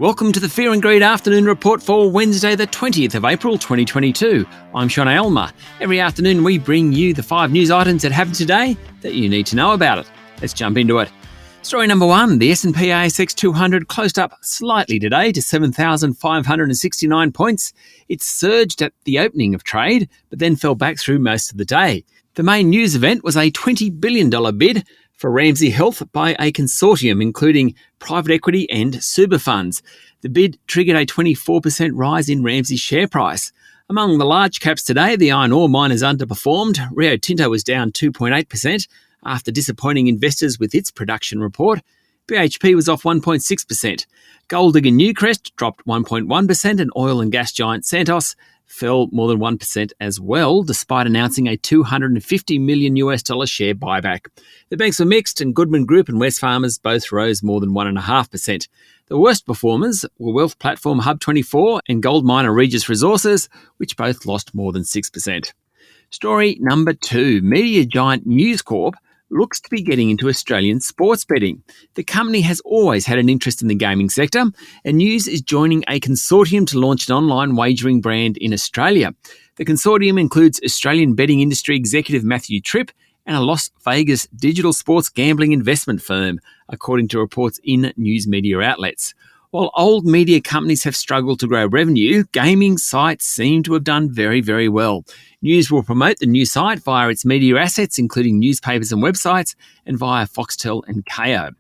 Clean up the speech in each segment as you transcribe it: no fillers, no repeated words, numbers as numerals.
Welcome to the Fear and Greed Afternoon Report for Wednesday, the 20th of April 2022. I'm Sean Aylmer. Every afternoon we bring you the 5 news items that happened today that you need to know about it. Let's jump into it. Story number 1, the S&P ASX 200 closed up slightly today to 7,569 points. It surged at the opening of trade, but then fell back through most of the day. The main news event was a $20 billion bid for Ramsay Health by a consortium including private equity and super funds. The bid triggered a 24% rise in Ramsay's share price. Among the large caps today, the iron ore miners underperformed. Rio Tinto was down 2.8% after disappointing investors with its production report. BHP was off 1.6%. Gold digger Newcrest dropped 1.1% and oil and gas giant Santos fell more than 1% as well, despite announcing a $250 million share buyback. The banks were mixed, and Goodman Group and Wesfarmers both rose more than 1.5%. The worst performers were wealth platform Hub24 and gold miner Regis Resources, which both lost more than 6%. Story number 2, media giant News Corp looks to be getting into Australian sports betting. The company has always had an interest in the gaming sector, and News is joining a consortium to launch an online wagering brand in Australia. The consortium includes Australian betting industry executive Matthew Tripp and a Las Vegas digital sports gambling investment firm, according to reports in news media outlets. While old media companies have struggled to grow revenue, gaming sites seem to have done very, very well. News will promote the new site via its media assets, including newspapers and websites, and via Foxtel and Kayo.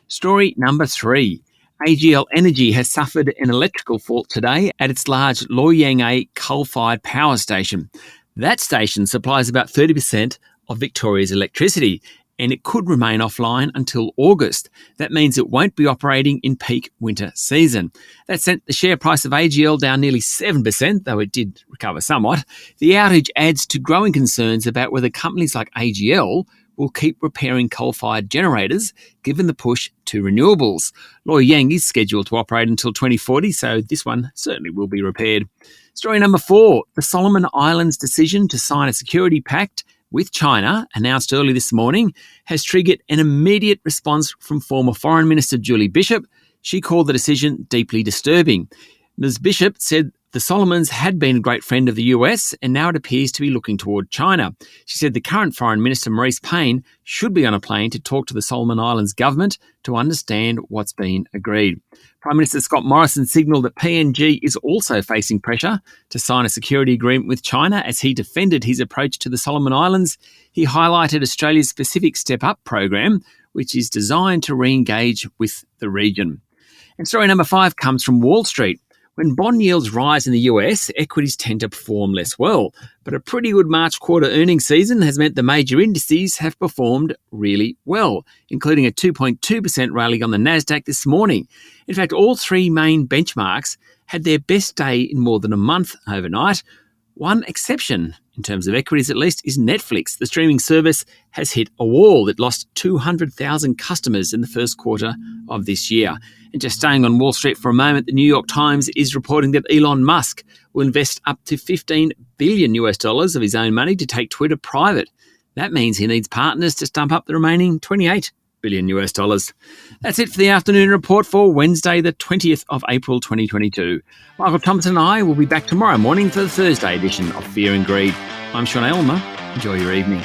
Story number 3. AGL Energy has suffered an electrical fault today at its large Loy Yang A coal-fired power station. That station supplies about 30% of Victoria's electricity, and it could remain offline until August. That means it won't be operating in peak winter season. That sent the share price of AGL down nearly 7%, though it did recover somewhat. The outage adds to growing concerns about whether companies like AGL will keep repairing coal-fired generators, given the push to renewables. Loy Yang is scheduled to operate until 2040, so this one certainly will be repaired. Story number 4, the Solomon Islands' decision to sign a security pact with China, announced early this morning, has triggered an immediate response from former Foreign Minister Julie Bishop. She called the decision deeply disturbing. Ms. Bishop said the Solomons had been a great friend of the US, and now it appears to be looking toward China. She said the current Foreign Minister, Maurice Payne, should be on a plane to talk to the Solomon Islands government to understand what's been agreed. Prime Minister Scott Morrison signalled that PNG is also facing pressure to sign a security agreement with China as he defended his approach to the Solomon Islands. He highlighted Australia's Pacific Step Up program, which is designed to re-engage with the region. And story number 5 comes from Wall Street. When bond yields rise in the US, equities tend to perform less well. But a pretty good March quarter earnings season has meant the major indices have performed really well, including a 2.2% rally on the Nasdaq this morning. In fact, all 3 main benchmarks had their best day in more than a month overnight. One exception, in terms of equities at least, is Netflix. The streaming service has hit a wall. It lost 200,000 customers in the first quarter of this year. And just staying on Wall Street for a moment, the New York Times is reporting that Elon Musk will invest up to $15 billion of his own money to take Twitter private. That means he needs partners to stump up the remaining $28 billion. That's it for the afternoon report for Wednesday, the 20th of April 2022. Michael Thompson and I will be back tomorrow morning for the Thursday edition of Fear and Greed. I'm Sean Aylmer. Enjoy your evening.